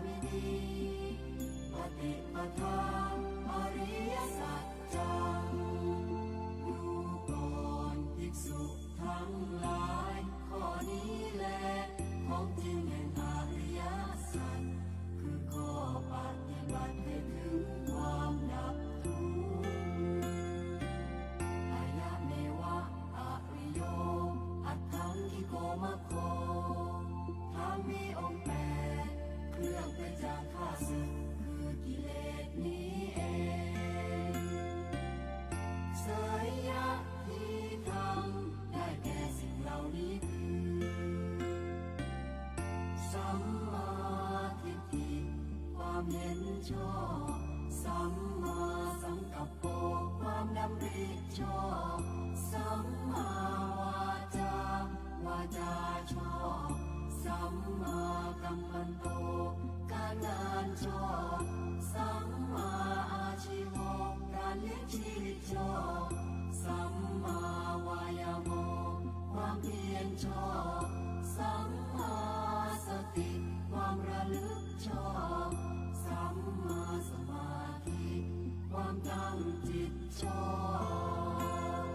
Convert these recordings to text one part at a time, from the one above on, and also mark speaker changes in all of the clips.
Speaker 1: มินีปฏิปทาอริยสัจจังดูก่อนภิกษุทั้งหลายข้อนี้แลของจริงแห่งอริยสัจคือข้อปฏิบัติให้ถึงความดับทุกข์อายะเมวะอริโยอัตถังคิโกมะโคธรรมมีองค์แปดเครื่องไปจากข้าศึกคือกิเลสนี้เองสยะที่ทำได้แก่สิ่งเหล่านี้คือสัมมาทิฏฐิความเห็นชอบสัมมาสังกัปโปความดำริชอบสัมมาวาจาวาจาชอบสัมมากัมมันโตการงานชอบสัมมาอาชีวะการเลี้ยงชีวิตชอบสัมมาวายาโมความเพียรชอบสัมมาสติความระลึกชอบสัมมาสมาธิความตั้งจิตชอบ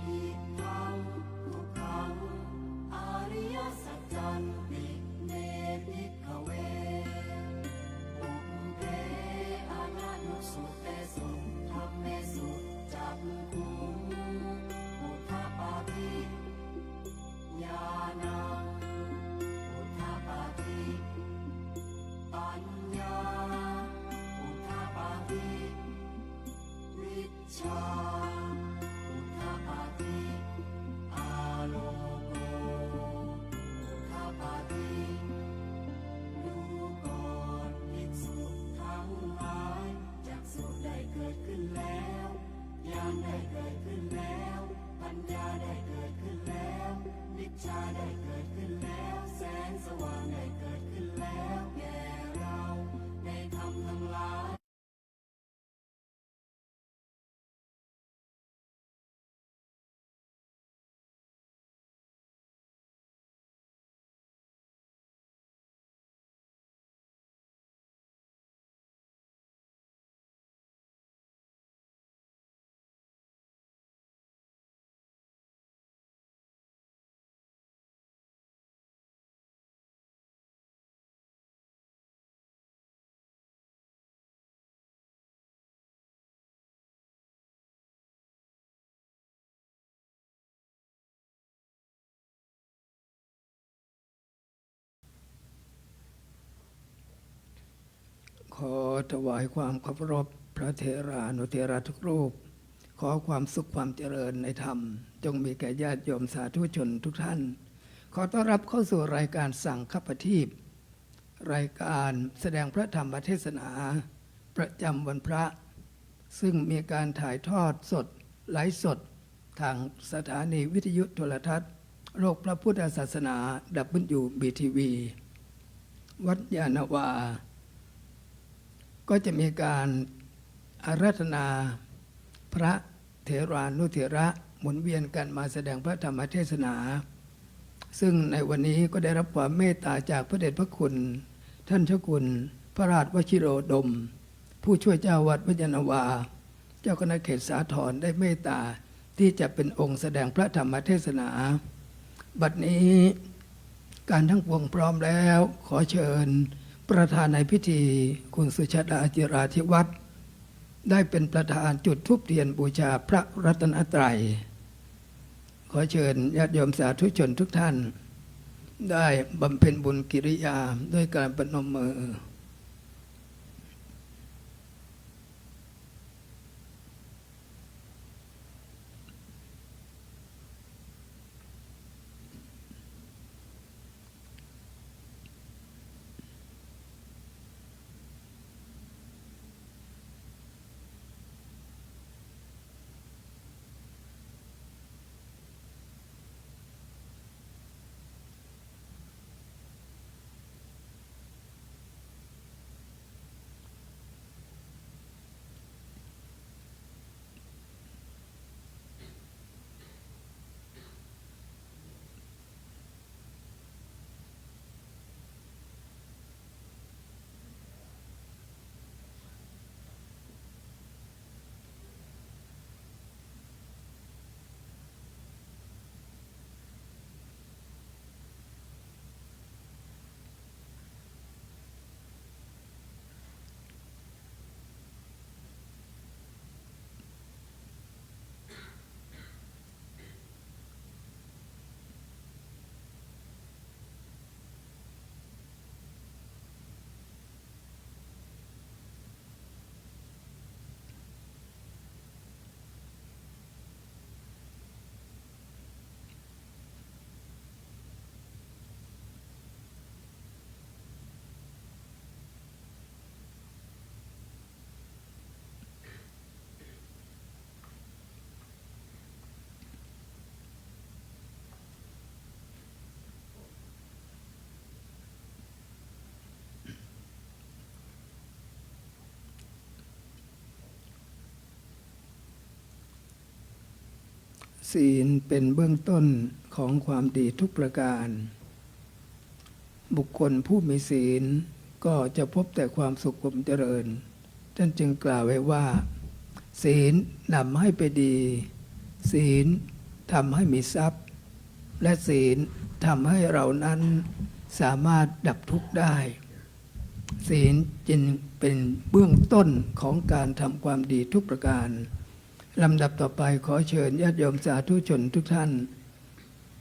Speaker 1: อิทังทุกขังอริยสัจจันติเนภิกขเวปุพเพอนันตุสุเตสุธัมเมสุจักขุงพุทธปาติญาณังพุทธปาติปัญญาพุทธปาติวิชชาพุทธปาติอาโลโกพุทธปาติดูก่อนภิกษุทั้งหลายจักษุได้เกิดขึ้นแล้วญาณได้เกิดขึ้นแล้วปัญญาได้เกิดขึ้นแล้ววิชชาได้เกิดขึ้นแล้วแสงสว่างได้เกิดขึ้นแล้วแก่เราในธรรมทั้งหลาย
Speaker 2: ขอถวายความเคารพพระเถรานุเถระทุกรูปขอความสุขความเจริญในธรรมจงมีแก่ญาติโยมสาธุชนทุกท่านขอต้อนรับเข้าสู่รายการสังฆปฏิปรายการแสดงพระธรรมเทศนาประจำวันพระซึ่งมีการถ่ายทอดสดไลฟ์สดทางสถานีวิทยุโทรทัศน์โลกพระพุทธศาสนา WBTV วัดยานนาวาก็จะมีการอาราธนาพระเถรานุเถระหมุนเวียนกันมาแสดงพระธรรมเทศนาซึ่งในวันนี้ก็ได้รับความเมตตาจากพระเดชพระคุณท่านเจ้าคุณพระราชวชิโรดมผู้ช่วยเจ้าวัดวัดยานนาวาเจ้าคณะเขตสาธรได้เมตตาที่จะเป็นองค์แสดงพระธรรมเทศนาบัดนี้การทั้งปวงพร้อมแล้วขอเชิญประธานในพิธีคุณสุชาดาจิราธิวัฒน์ได้เป็นประธานจุดธูปเทียนบูชาพระรัตนตรัยขอเชิญญาติโยมสาธุชนทุกท่านได้บำเพ็ญบุญกิริยาด้วยการประนมมือ ศีลเป็นเบื้องต้นของความดีทุกประการ บุคคลผู้มีศีลก็จะพบแต่ความสุขความเจริญท่านจึงกล่าวไว้ว่า ศีลนำให้ไปดี ศีลทำให้มีทรัพย์ และศีลทำให้เรานั้นสามารถดับทุกข์ได้ ศีลจึงเป็นเบื้องต้นของการทำความดีทุกประการลำดับต่อไปขอเชิญญาติโยมสาธุชนทุกท่าน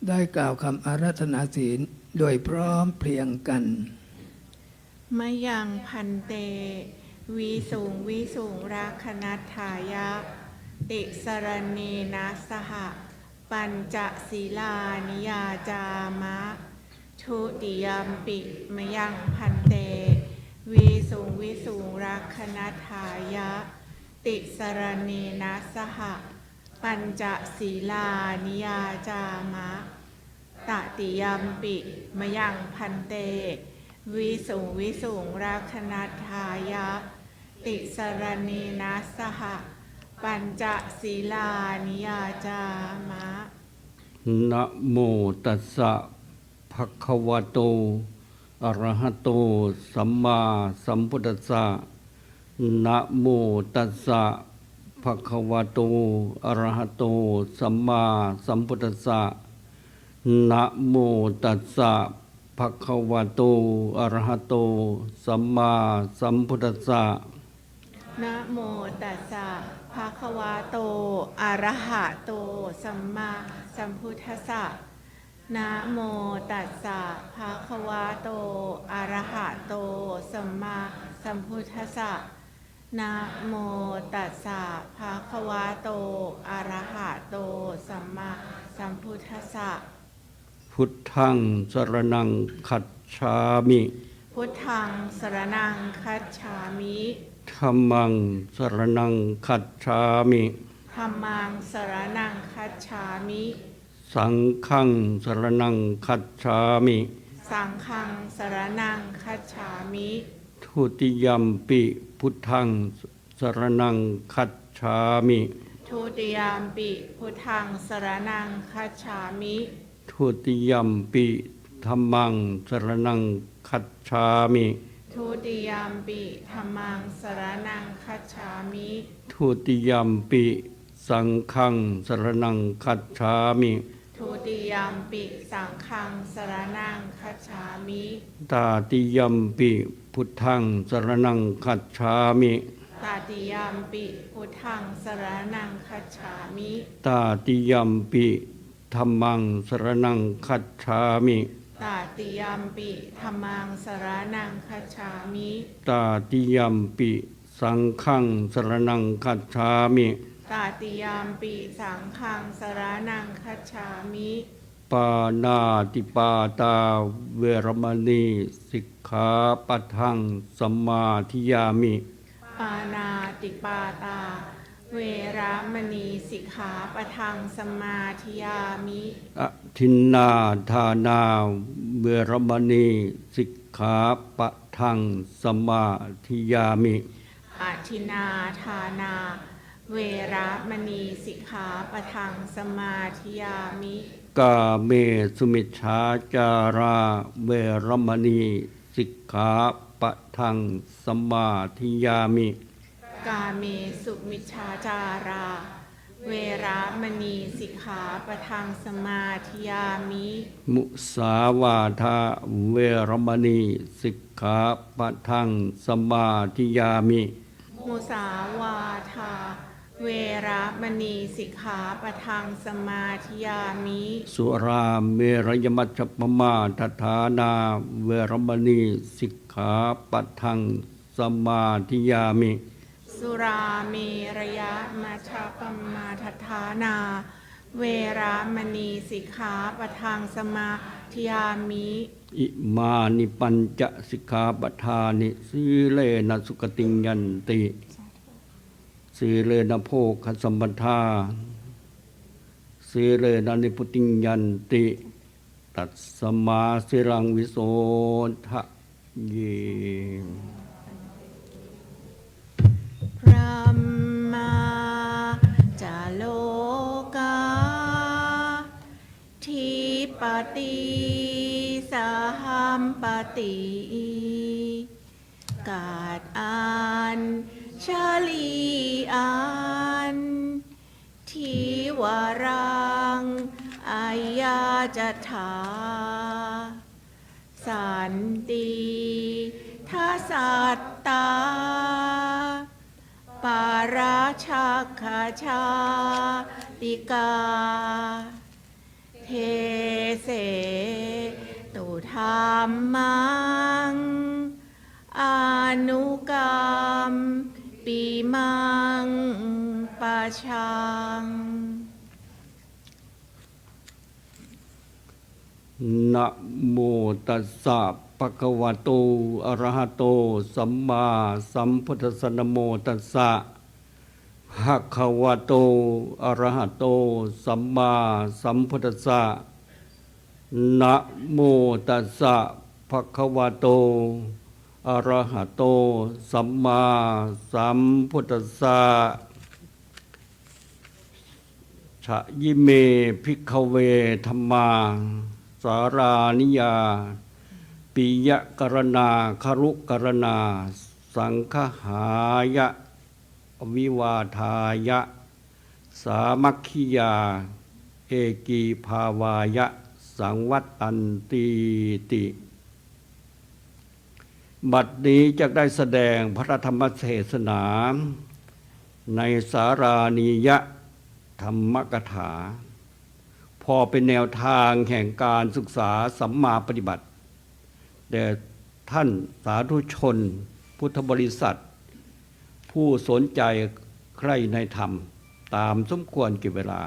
Speaker 2: ได้กล่าวคำอาราธนาศีลโดยพร้อมเพรียงกัน
Speaker 3: มะยังพันเตวิสุงราคณัฏฐายะติสรณเนนะสหปัญจศีลานิยาจามะทุติยัมปิมะยังพันเตวิสุงราคณัฏฐายะติสรณเนนะสหปัญจศีลานิยาจามะตติยัมปิมะยังพันเตวิสุงราคณัฏฐายะติสรณเนนะสหปัญจศีลานิยาจามะ
Speaker 4: นะโมตัสสะภะคะวะโตอะระหะโตสัมมาสัมพุทธัสสะนะโมตัสสะภะคะวะโตอะระหะโตสัมมาสัมพุทธัสสะนะโมตัสสะภะคะวะโตอะระหะโตสัมมาสัมพุทธัสสะ
Speaker 3: นะโมตัสสะภะคะวะโตอะระหะโตสัมมาสัมพุทธัสสะนะโมตัสสะภะคะวะโตอะระหะโตสัมมาสัมพุทธัสสะนะโมตัสสะภะคะวะโตอะระหะโตสัมมาสัมพุทธัสสะ
Speaker 4: พุทธังสรณังคัจฉามิ
Speaker 3: พุทธังสรณังคัจฉามิ
Speaker 4: ธัมมังสรณังคัจฉามิ
Speaker 3: ธัมมังสรณังคัจฉามิ
Speaker 4: สังฆังสรณังคัจฉามิ
Speaker 3: สังฆังสรณังคัจฉามิ
Speaker 4: ทุติยัมปิพุทธังสรณังคัจฉามิ
Speaker 3: ทุติยัมปิพุทธังสรณังคัจฉามิ
Speaker 4: ทุติยัมปิธัมมังสรณังคัจฉามิ
Speaker 3: ทุติยัมปิธัมมังสรณังคัจฉามิ
Speaker 4: ทุติยัมปิสังฆังสรณังคัจฉามิ
Speaker 3: ทุติยัมปิสังฆังสรณังคัจฉามิ
Speaker 4: ตาติยัมปิพุทธังสรณังคัจฉามิ
Speaker 3: ตติยัมปิพุทธังสรณังคัจฉามิ
Speaker 4: ตาติยัมปิธัมมังสรณังคัจฉามิ
Speaker 3: ตติยัมปิธัมมังสรณังคัจฉามิ
Speaker 4: ตาติยัมปิสังฆังสรณังคัจฉามิ
Speaker 3: ตติยัมปิสังฆังสรณังคัจฉามิ
Speaker 4: ปานาติปาตาเวรมณีสิกขาปัทังสัมมาทิยามิ
Speaker 3: ปานาติปาตาเวรมณีสิกขาปะทังสมาธิยามิ
Speaker 4: อทินนาทานาเวรมณีสิกขาปะทังสมาธิยามิ
Speaker 3: อทินนาทานาเวรมณีสิกขาปะทังสมาธิยามิ
Speaker 4: กาเมสุมิชฌาจาราเวรมณีสิกขาปะทังสมาธิยามิ
Speaker 3: กาเมสุมิชฌาจาราเวรมณีสิกขาปะทังสมาธิยามิ
Speaker 4: มุสาวาทาเวรมณีสิกขาปะทังสมาธิยามิ
Speaker 3: มุสาวาทาเวรมณีสิกขาปะทังสมาธิยามิ
Speaker 4: สุราเมรยมัชฌปมาทฐานาเวรมณีสิกขาปะทังสมาธิยามิ
Speaker 3: สุราเมรยมัชฌปมาทฐานาเวรมณีสิกขาปะทังสมาธิยามิ
Speaker 4: อิมานิปัญจสิกขาปทานิสีเลนะสุขติยันติสีเลนะโภคสัมปทาสีเลนะนิพุติยันติตัสสมาสิรังวิโสทะเย
Speaker 3: พระมาจาโลกา ปฏิสหัมปติกาดอ่านชาลีอ่านทิวารังอายาจถาสันติทัสสัตตาปาราชาคาชาติกาเทเสตุธรรมังอนุกรรมปีมังปะชัง
Speaker 4: นะโมตัสสะภะคะวะโตอะระหะโตสัมมาสัมพุทธัสสะนะโมตัสสะภะคะวะโตอะระหะโตสัมมาสัมพุทธัสสะนะโมตัสสะภะคะวะโตอะระหะโตสัมมาสัมพุทธัสสะชะยิเมภิกขเวธัมมาสารานิยาปิยะกรณาคารุกรณาสังฆหายะวิวาทายะสามัคคิยาเอกีภาวายะสังวัตตันติติบัดนี้จะได้แสดงพระธรรมเทศนาในสารานิยะธรรมกถาพอเป็นแนวทางแห่งการศึกษาสัมมาปฏิบัติแด่ท่านสาธุชนพุทธบริษัทผู้สนใจใคร่ในธรรมตามสมควรแก่เวลา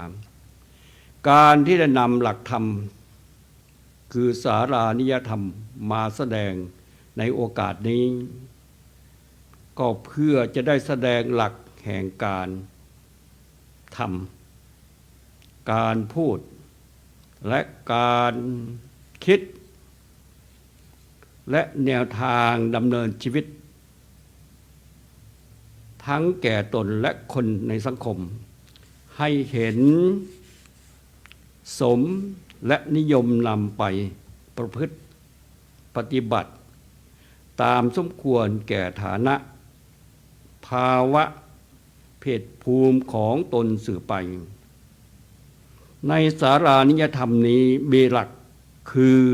Speaker 4: การที่ได้นำหลักธรรมคือสารานิยธรรมมาแสดงในโอกาสนี้ก็เพื่อจะได้แสดงหลักแห่งการทำการพูดและการคิดและแนวทางดำเนินชีวิตทั้งแก่ตนและคนในสังคมให้เห็นสมและนิยมนำไปประพฤติปฏิบัติตามสมควรแก่ฐานะภาวะเพศภูมิของตนสื่อไปในสารานิยธรรมนี้มีหลักคือ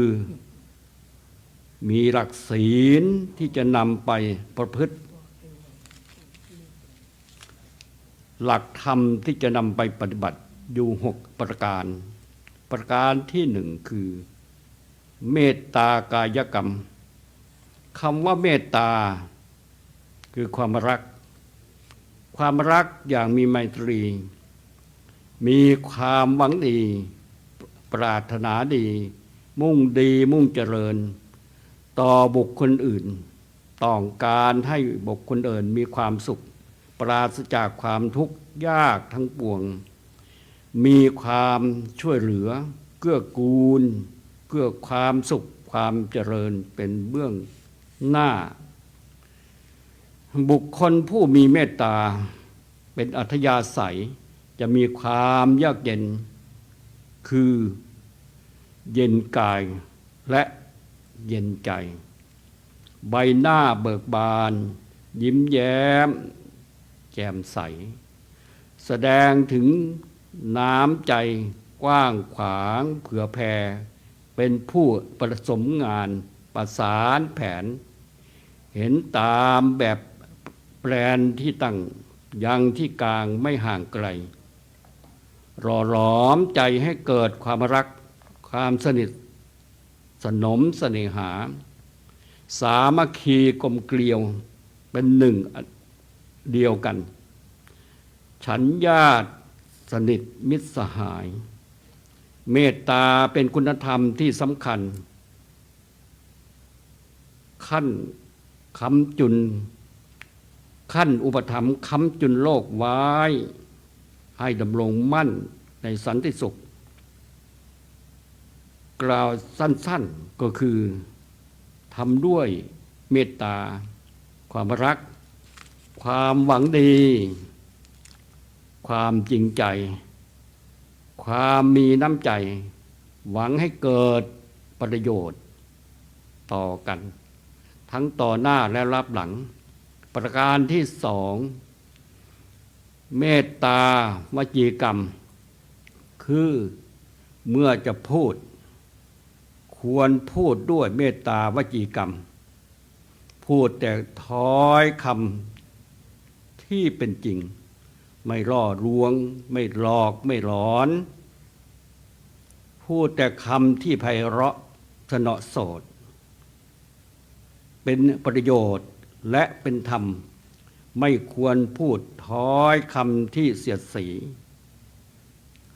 Speaker 4: มีหลักศีลที่จะนำไปประพฤติหลักธรรมที่จะนำไปปฏิบัติอยู่6ประการประการที่1คือเมตตากายกรรมคำว่าเมตตาคือความรักอย่างมีไมตรีมีความหวังดีปรารถนาดีมุ่งดีมุ่งเจริญต่อบุคคลอื่นต้องการให้บุคคลอื่นมีความสุขปราศจากความทุกข์ยากทั้งปวงมีความช่วยเหลือเกื้อกูลเพื่อความสุขความเจริญเป็นเบื้องหน้าบุคคลผู้มีเมตตาเป็นอัธยาศัยจะมีความยากเย็นคือเย็นกายและเย็นใจใบหน้าเบิกบานยิ้มแย้มแจ่มใสแสดงถึงน้ำใจกว้างขวางเผื่อแผ่เป็นผู้ประสมงานประสานแผนเห็นตามแบบแปลนที่ตั้งยังที่กลางไม่ห่างไกลหล่อหลอมใจให้เกิดความรักความสนิทสนมเสน่หาสามัคคีกลมเกลียวเป็นหนึ่งเดียวกันฉันญาติสนิทมิตรสหายเมตตาเป็นคุณธรรมที่สำคัญขั้นค้ำจุนขั้นอุปถัมภ์ค้ำจุนโลกไว้ให้ดำรงมั่นในสันติสุขกล่าวสั้นๆก็คือทำด้วยเมตตาความรักความหวังดีความจริงใจความมีน้ำใจ หวังให้เกิดประโยชน์ต่อกันทั้งต่อหน้าและรับหลังประการที่สองเมตตาวจีกรรมคือเมื่อจะพูดควรพูดด้วยเมตตาวจีกรรมพูดแต่ถ้อยคำที่เป็นจริงไม่ล่อลวงไม่หลอกไม่หลอนพูดแต่คำที่ไพเราะสนอโสดเป็นประโยชน์และเป็นธรรมไม่ควรพูดถ้อยคำที่เสียดสี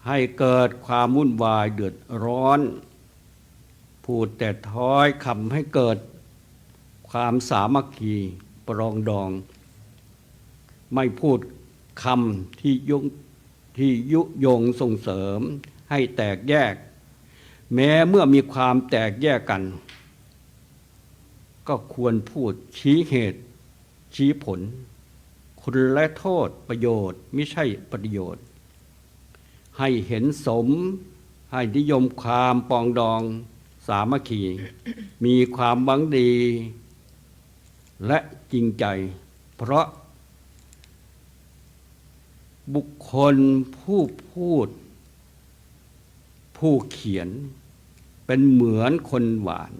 Speaker 4: ให้เกิดความวุ่นวายเดือดร้อนพูดแต่ถ้อยคำให้เกิดความสามัคคีปรองดองไม่พูดคำที่ยุยงส่งเสริมให้แตกแยกแม้เมื่อมีความแตกแยกกันก็ควรพูดชี้เหตุชี้ผลคุณและโทษประโยชน์ไม่ใช่ประโยชน์ให้เห็นสมให้นิยมความปองดองสามัคคีมีความหวังดีและจริงใจเพราะบุคคลผู้พูดผู้เขียนเป็นเหมือนคนหวาน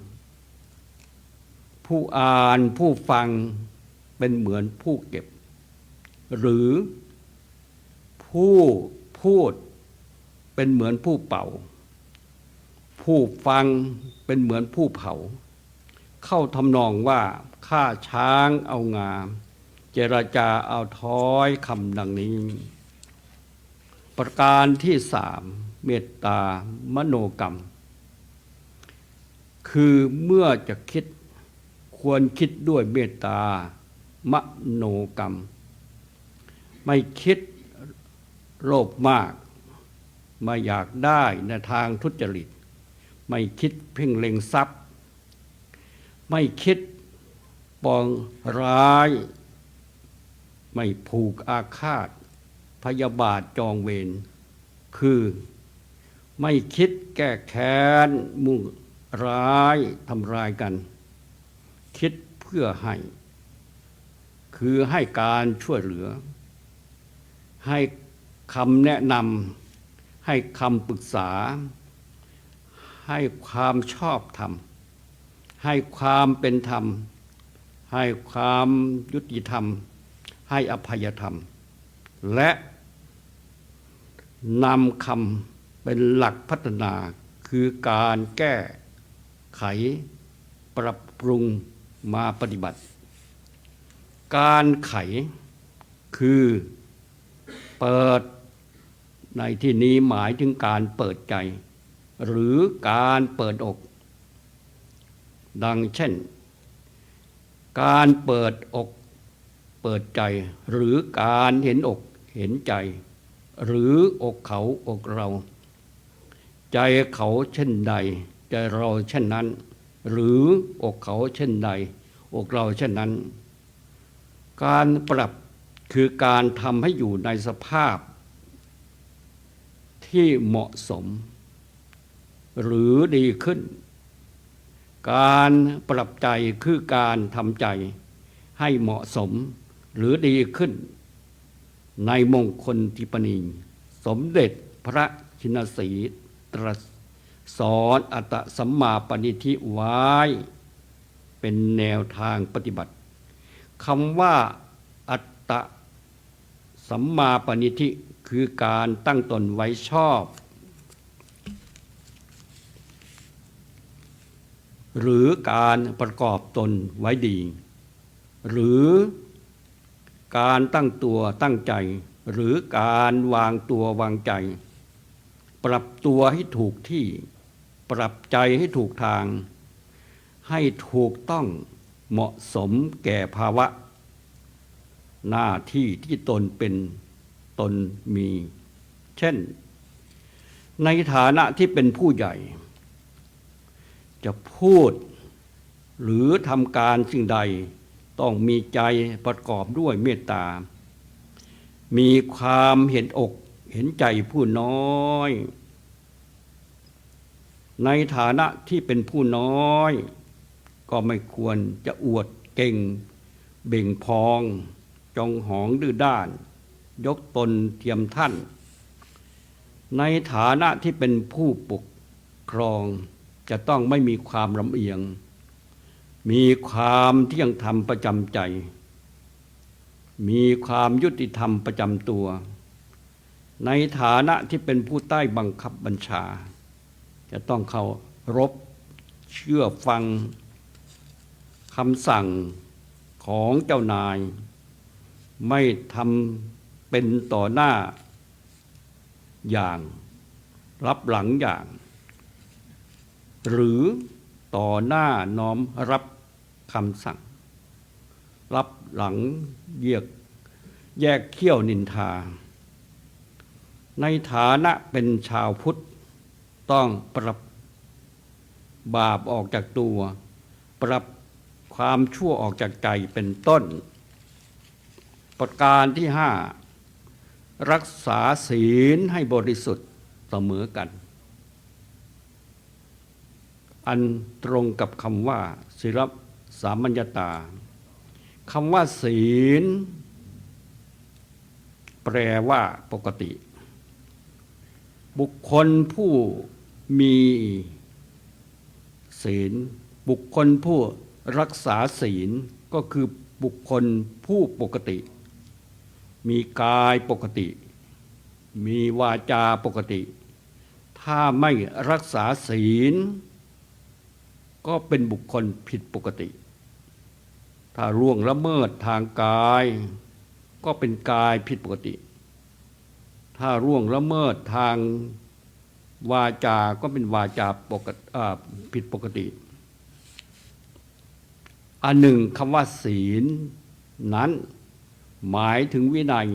Speaker 4: ผู้อ่านผู้ฟังเป็นเหมือนผู้เก็บหรือผู้พูดเป็นเหมือนผู้เป่าผู้ฟังเป็นเหมือนผู้เผาเข้าทำนองว่าฆ่าช้างเอางาเจรจาเอาถ้อยคำดังนี้ประการที่สามเมตตามโนกรรมคือเมื่อจะคิดควรคิดด้วยเมตตามโนกรรมไม่คิดโลภมากไม่อยากได้ในทางทุจริตไม่คิดเพ่งเล็งทรัพย์ไม่คิดปองร้ายไม่ผูกอาฆาตพยาบาทจองเวรคือไม่คิดแก้แค้นมุ่งร้ายทำร้ายกันคิดเพื่อให้คือให้การช่วยเหลือให้คำแนะนำให้คำปรึกษาให้ความชอบธรรมให้ความเป็นธรรมให้ความยุติธรรมให้อภัยธรรมและนำคำเป็นหลักพัฒนาคือการแก้ไขปรับปรุงมาปฏิบัติการไขคือเปิดในที่นี้หมายถึงการเปิดใจหรือการเปิดอกดังเช่นการเปิดอกเปิดใจหรือการเห็นอกเห็นใจหรืออกเขาอกเราใจเขาเช่นใดใจเราเช่นนั้นหรืออกเขาเช่นใดอกเราเช่นนั้นการปรับคือการทำให้อยู่ในสภาพที่เหมาะสมหรือดีขึ้นการปรับใจคือการทำใจให้เหมาะสมหรือดีขึ้นในมงคลทิปนีสมเด็จพระชินสีห์ตรัสสอนอัตตสัมมาปณิธิไว้เป็นแนวทางปฏิบัติคำว่าอัตตสัมมาปณิธิคือการตั้งตนไว้ชอบหรือการประกอบตนไว้ดีหรือการตั้งตัวตั้งใจหรือการวางตัววางใจปรับตัวให้ถูกที่ปรับใจให้ถูกทางให้ถูกต้องเหมาะสมแก่ภาวะหน้าที่ที่ตนเป็นตนมีเช่นในฐานะที่เป็นผู้ใหญ่จะพูดหรือทำการสิ่งใดต้องมีใจประกอบด้วยเมตตามีความเห็นอกเห็นใจผู้น้อย ในฐานะที่เป็นผู้น้อยก็ไม่ควรจะอวดเก่งเบ่งพองจองหองดื้อด้านยกตนเทียมท่านในฐานะที่เป็นผู้ปกครองจะต้องไม่มีความลำเอียงมีความเที่ยงธรรมประจำใจมีความยุติธรรมประจำตัวในฐานะที่เป็นผู้ใต้บังคับบัญชาจะต้องเคารพเชื่อฟังคำสั่งของเจ้านายไม่ทำเป็นต่อหน้าอย่างรับหลังอย่างหรือต่อหน้าน้อมรับคำสั่งรับหลังแยกเขี้ยวนินทาในฐานะเป็นชาวพุทธต้องปรับบาปออกจากตัวปรับความชั่วออกจากใจเป็นต้นประการที่5รักษาศีลให้บริสุทธิ์เสมอกันอันตรงกับคำว่าศีลสามัญญตาคำว่าศีลแปลว่าปกติบุคคลผู้มีศีลบุคคลผู้รักษาศีลก็คือบุคคลผู้ปกติมีกายปกติมีวาจาปกติถ้าไม่รักษาศีลก็เป็นบุคคลผิดปกติถ้าล่วงละเมิดทางกายก็เป็นกายผิดปกติถ้าล่วงละเมิดทางวาจาก็เป็นวาจาผิดปกติอันหนึ่งคำว่าศีลนั้นหมายถึงวินัย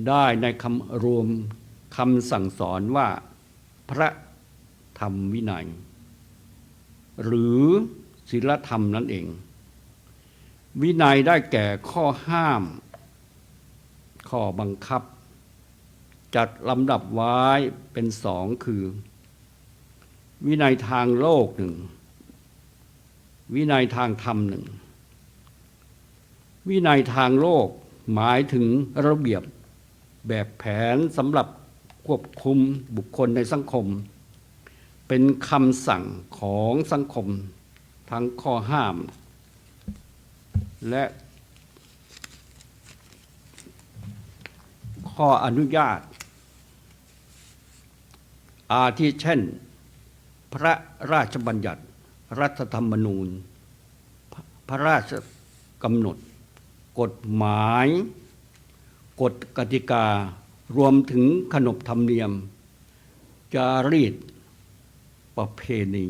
Speaker 4: ได้ในคำรวมคำสั่งสอนว่าพระธรรมวินัยหรือศีลธรรมนั่นเองวินัยได้แก่ข้อห้ามข้อบังคับจัดลำดับไว้เป็น2คือวินัยทางโลก1วินัยทางธรรม1วินัยทางโลกหมายถึงระเบียบแบบแผนสำหรับควบคุมบุคคลในสังคมเป็นคำสั่งของสังคมทั้งข้อห้ามและข้ออนุญาตอาทิเช่นพระราชบัญญัติรัฐธรรมนูญพระราชกำหนดกฎหมายกฎกติการวมถึงขนบธรรมเนียมจารีตประเพณี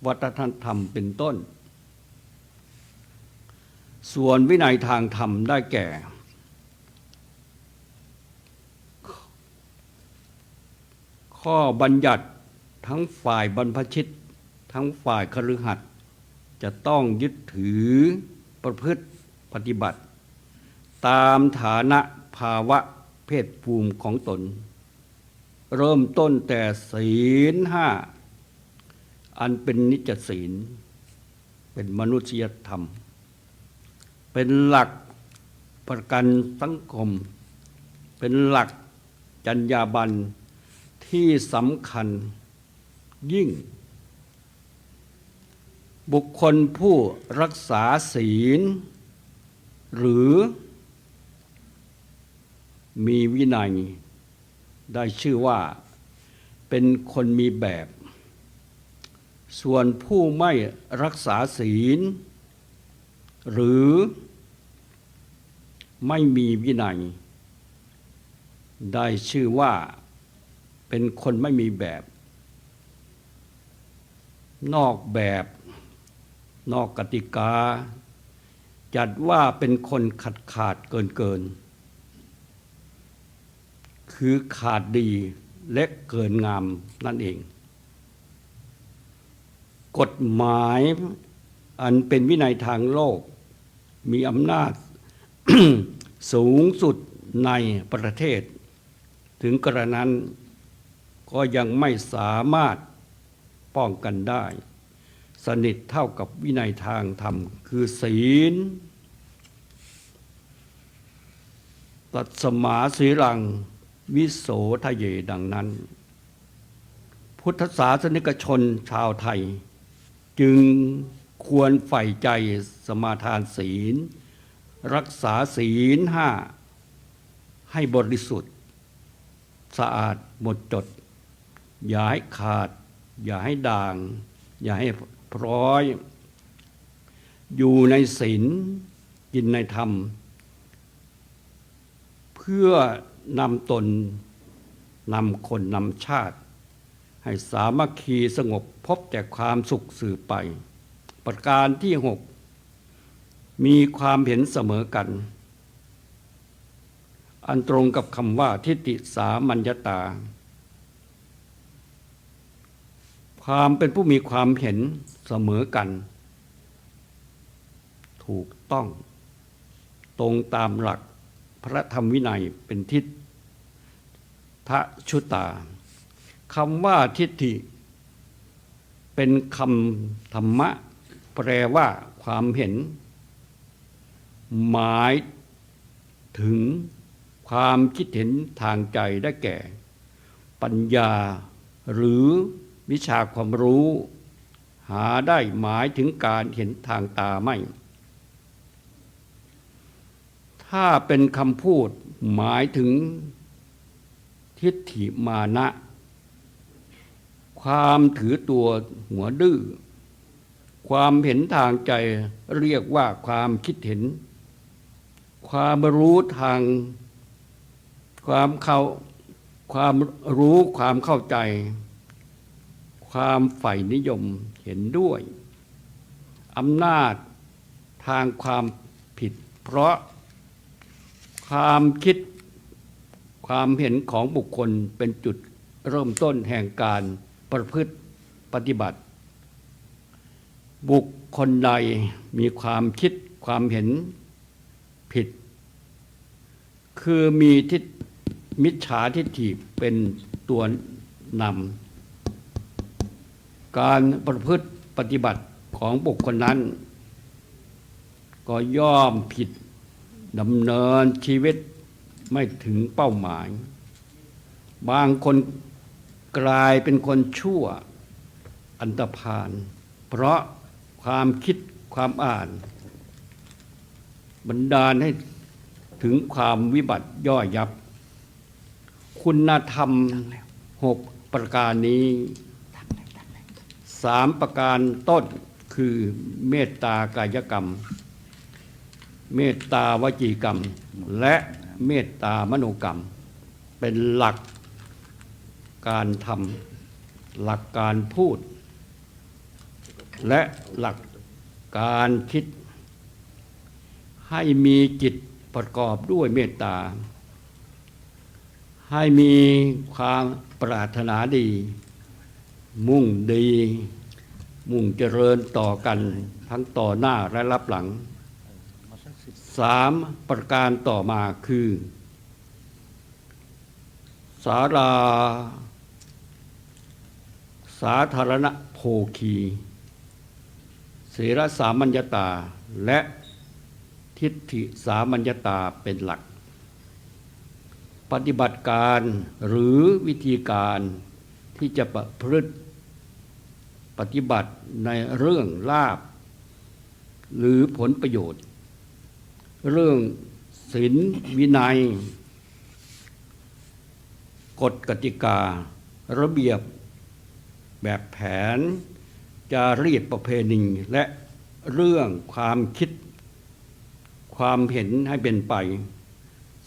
Speaker 4: วัฒนธรรมเป็นต้นส่วนวินัยทางธรรมได้แก่ข้อบัญญัติทั้งฝ่ายบรรพชิตทั้งฝ่ายคฤหัสถ์จะต้องยึดถือประพฤติปฏิบัติตามฐานะภาวะเพศภูมิของตนเริ่มต้นแต่ศีล5อันเป็นนิจศีลเป็นมนุษยธรรมเป็นหลักประกันสังคมเป็นหลักจรรยาบรรณที่สำคัญยิ่งบุคคลผู้รักษาศีลหรือมีวินัยได้ชื่อว่าเป็นคนมีแบบส่วนผู้ไม่รักษาศีลหรือไม่มีวินัยได้ชื่อว่าเป็นคนไม่มีแบบนอกแบบนอกกติกาจัดว่าเป็นคนขาดเกินคือขาดดีและเกินงามนั่นเองกฎหมายอันเป็นวินัยทางโลกมีอำนาจ สูงสุดในประเทศถึงกระนั้นก็ยังไม่สามารถ ป้องกันได้สนิทเท่ากับวินัยทางธรรมคือศีลตัดสมาสีลังวิโสทะเยดังนั้นพุทธศาสนิกชนชาวไทยจึงควรใฝ่ใจสมาทานศีลรักษาศีลห้าให้บริสุทธิ์สะอาดหมดจดอย่าให้ขาดอย่าให้ด่างอย่าให้พร้อยอยู่ในศีลกินในธรรมเพื่อนำตนนำคนนำชาติให้สามัคคีสงบพบแต่ความสุขสืบไปประการที่6มีความเห็นเสมอกันอันตรงกับคำว่าทิฏฐิสามัญญตาความเป็นผู้มีความเห็นเสมอกันถูกต้องตรงตามหลักพระธรรมวินัยเป็นทิฏฐชุตาคำว่าทิฏฐิเป็นคำธรรมะแปลว่าความเห็นหมายถึงความคิดเห็นทางใจได้แก่ปัญญาหรือวิชาความรู้หาได้หมายถึงการเห็นทางตาไม่ถ้าเป็นคำพูดหมายถึงทิฏฐิมานะความถือตัวหัวดื้อความเห็นทางใจเรียกว่าความคิดเห็นความรู้ทางความรู้ความเข้าใจความใฝ่นิยมเห็นด้วยอำนาจทางความผิดเพราะความคิดความเห็นของบุคคลเป็นจุดเริ่มต้นแห่งการประพฤติปฏิบัติบุคคลใดมีความคิดความเห็นผิดคือมีมิจฉาทิฏฐิเป็นตัวนำการประพฤติปฏิบัติของบุคคลนั้นก็ย่อมผิดดำเนินชีวิตไม่ถึงเป้าหมายบางคนกลายเป็นคนชั่วอันธพาลเพราะความคิดความอ่านบันดาลให้ถึงความวิบัติย่อยยับคุณธรรม6ประการนี้3ประการต้นคือเมตตากายกรรมเมตตาวจีกรรมและเมตตามโนกรรมเป็นหลักการทำหลักการพูดและหลักการคิดให้มีจิตประกอบด้วยเมตตาให้มีความปรารถนาดีมุ่งดีมุ่งเจริญต่อกันทั้งต่อหน้าและรับหลัง3ประการต่อมาคือสาธารณโภคีศีลสามัญญตาและทิฏฐิสามัญญตาเป็นหลักปฏิบัติการหรือวิธีการที่จะประพฤติปฏิบัติในเรื่องลาภหรือผลประโยชน์เรื่องศีลวินัยกฎกติการะเบียบแบบแผนจารีตประเพณีและเรื่องความคิดความเห็นให้เป็นไป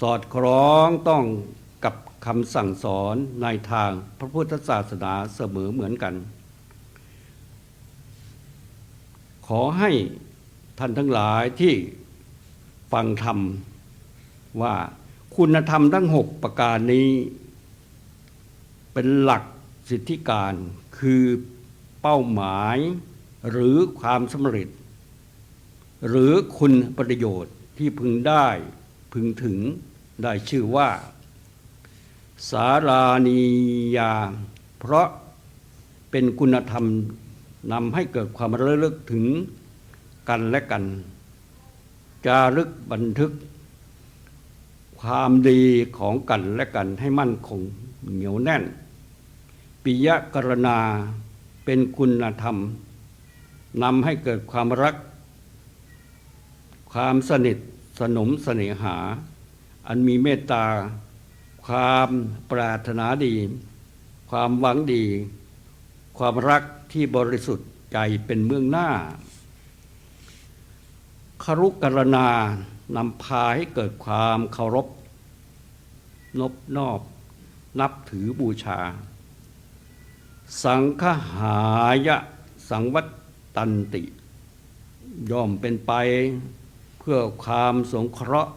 Speaker 4: สอดคล้องต้องกับคำสั่งสอนในทางพระพุทธศาสนาเสมอเหมือนกันขอให้ท่านทั้งหลายที่ฟังธรรมว่าคุณธรรมทั้ง6ประการนี้เป็นหลักสิทธิการคือเป้าหมายหรือความสำเร็จหรือคุณประโยชน์ที่พึงได้พึงถึงได้ชื่อว่าสารานียาเพราะเ เป็นคุณธรรมนำให้เกิดความระลึกถึงกันและกันจารึกบันทึกความดีของกันและกันให้มั่นคงเหนียวแน่นปิยกรณาเป็นคุณธรรมนำให้เกิดความรักความสนิทสนมเสน่หาอันมีเมตตาความปรารถนาดีความหวังดีความรักที่บริสุทธิ์ใจเป็นเบื้องหน้าครุกรณานำพาให้เกิดความเคารพนบนอบนับถือบูชาสังฆหายะสังวัตตันติย่อมเป็นไปเพื่อความสงเคราะห์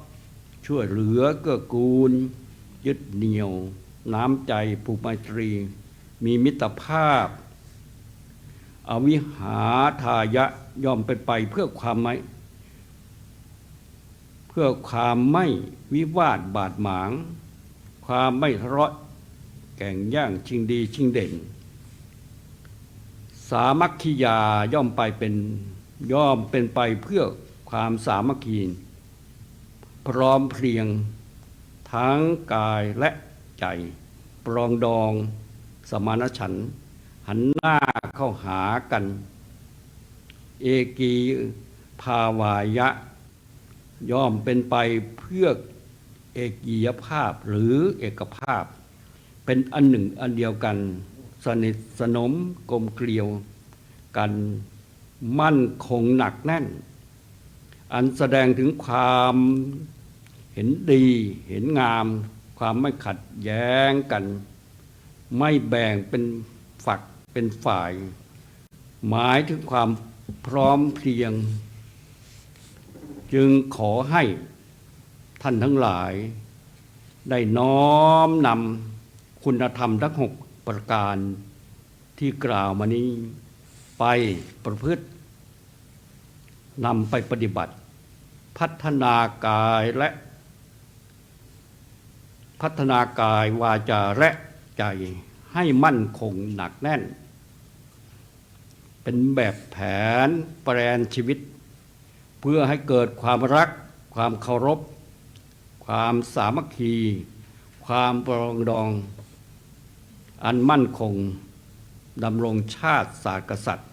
Speaker 4: ช่วยเหลือเกื้อกูลยึดเหนี่ยวน้ำใจผูกไมตรีมีมิตรภาพอวิหาทายะย่อมเป็นไปเพื่อความไม่วิวาทบาดหมางความไม่ทะเลาะแก่งแย่งชิงดีชิงเด่นสามัคคียาย่อมเป็นไปเพื่อความสามัคคีพร้อมเพรียงทั้งกายและใจปรองดองสมานฉันท์หันหน้าเข้าหากันเอกีภาวายะย่อมเป็นไปเพื่อเอกียภาพหรือเอกภาพเป็นอันหนึ่งอันเดียวกันสนิทสนมกลมเกลียวกันมั่นคงหนักแน่นอันแสดงถึงความเห็นดีเห็นงามความไม่ขัดแย้งกันไม่แบ่งเป็นฝักเป็นฝ่ายหมายถึงความพร้อมเพรียงจึงขอให้ท่านทั้งหลายได้น้อมนำคุณธรรมทั้ง6ประการที่กล่าวมานี้ไปประพฤตินำไปปฏิบัติพัฒนากายวาจาและใจให้มั่นคงหนักแน่นเป็นแบบแผนแปรนชีวิตเพื่อให้เกิดความรักความเคารพความสามัคคีความปรองดองอันมั่นคงดำรงชาติศาสตร์กษัตริย์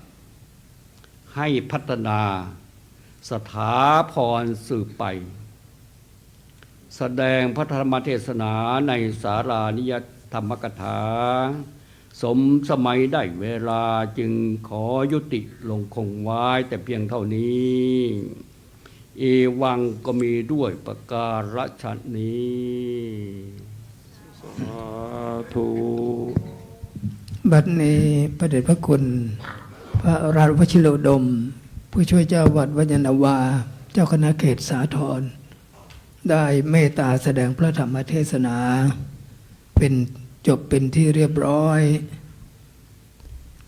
Speaker 4: ให้พัฒนาสถาพรสืบไปแสดงพระธรรมเทศนาในสารานิยธรรมกถาสมสมัยได้เวลาจึงขอยุติลงคงไว้แต่เพียงเท่านี้เอวังก็มีด้วยประการฉนี้สาธุ
Speaker 2: บัดนี้พระเดชพระคุณพระราชวชิโรดมผู้ช่วยเจ้าวัดวัดยานาวาเจ้าคณะเขตสาธรได้เมตตาแสดงพระธรรมเทศนาเป็นจบเป็นที่เรียบร้อย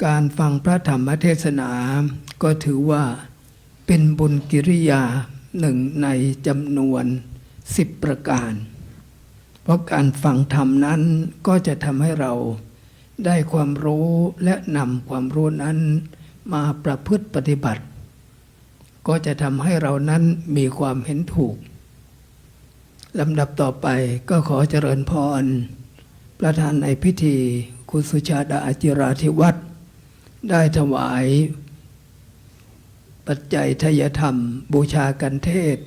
Speaker 2: การฟังพระธรรมเทศนาก็ถือว่าเป็นบุญกิริยาหนึ่งในจำนวน10ประการเพราะการฟังธรรมนั้นก็จะทำให้เราได้ความรู้และนำความรู้นั้นมาประพฤติปฏิบัติก็จะทำให้เรานั้นมีความเห็นถูกลำดับต่อไปก็ขอเจริญพรประธานในพิธีคุณสุชาดาจิราธิวัฒน์ได้ถวายปัจจัยทายธรรมบูชากันเทศ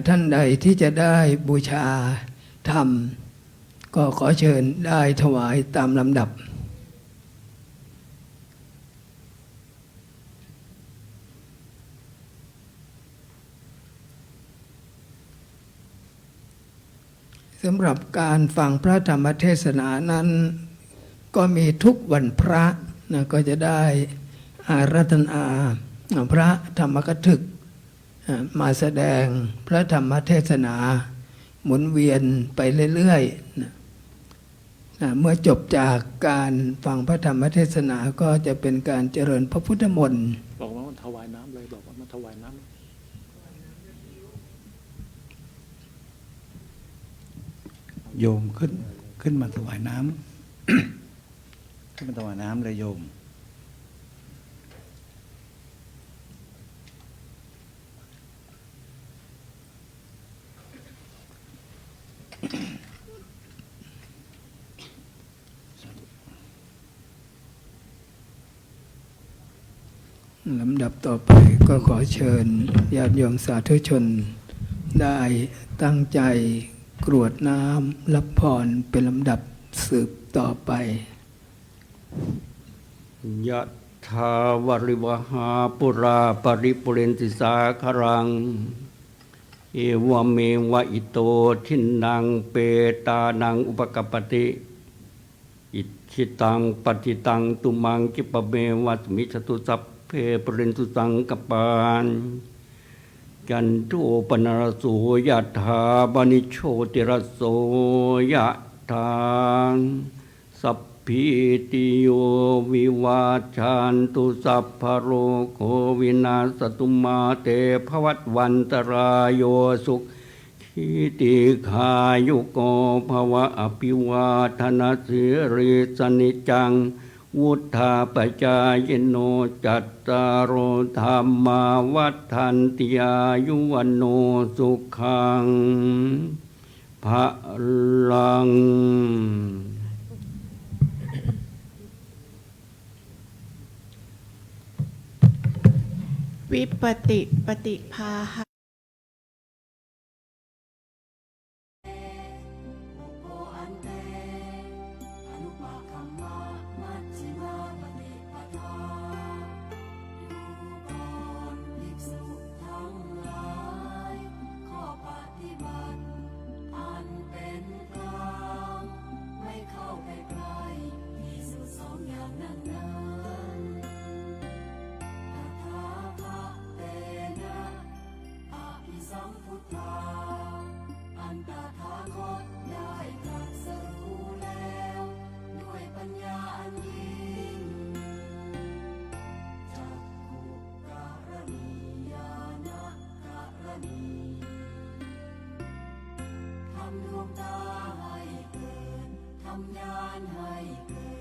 Speaker 2: ท่านใดที่จะได้บูชาธรรมก็ขอเชิญได้ถวายตามลำดับสำหรับการฟังพระธรรมเทศนานั้นก็มีทุกวันพระก็จะได้อาราธนาพระธรรมกถึกมาแสดงพระธรรมเทศนาหมุนเวียนไปเรื่อยๆเมื่อจบจากการฟังพระธรรมเทศนาก็จะเป็นการเจริญพระพุทธมนต์
Speaker 5: บอกว่ามันถวายน้ำเลยบอกว่ามันถวายน้ำโยมขึ้นมาถวายน้ำ
Speaker 6: ขึ้นมาถวายน้ำเลยโยม
Speaker 2: ลำดับต่อไปก็ขอเชิญญาติโยมสาธุชนได้ตั้งใจกรวดน้ำรับพรเป็นลำดับสืบต่อไป
Speaker 4: ยะถาวริวหาปุราปริปุเรนติสาคารังเอวเมวะอิโตทินังเปตานังอุปกปปติอิทิตังปฏิตังตุมังกิปะเมวะสมิจตุสัพเพปเรนตุสังกปานจันโทปนรสโสยะถาบานิโชติรสโสยะถาสัพพิติโยวิวาชันตุสัพพะโรโควินาศตุมาเตภวัตวันตรายโยสุขีติขายุโกภวะอภิวาทนาสิริสนิจังวุธาปจายโนจัตตารโอธรรมาวัฏันติอายุวันโนสุขังภะลัง
Speaker 3: วิปติปฏิภาหะ
Speaker 1: อุปโปอันเตอนุปาคัมมามัชฌิมาปฏิปทาดูก่อนภิกษุทั้งหลายข้อปฏิบัติอันเป็นกลางไม่เข้าไปใกล้ที่สุดสองอย่างนั้นตถาคเตนะอภิสัมพุทธาอันตถาคตได้ตรัสรู้แล้วด้วยปัญญาอันยิ่งจักขุการณีญาณการณีทำดวงตาให้เกิดทำญาณให้เกิ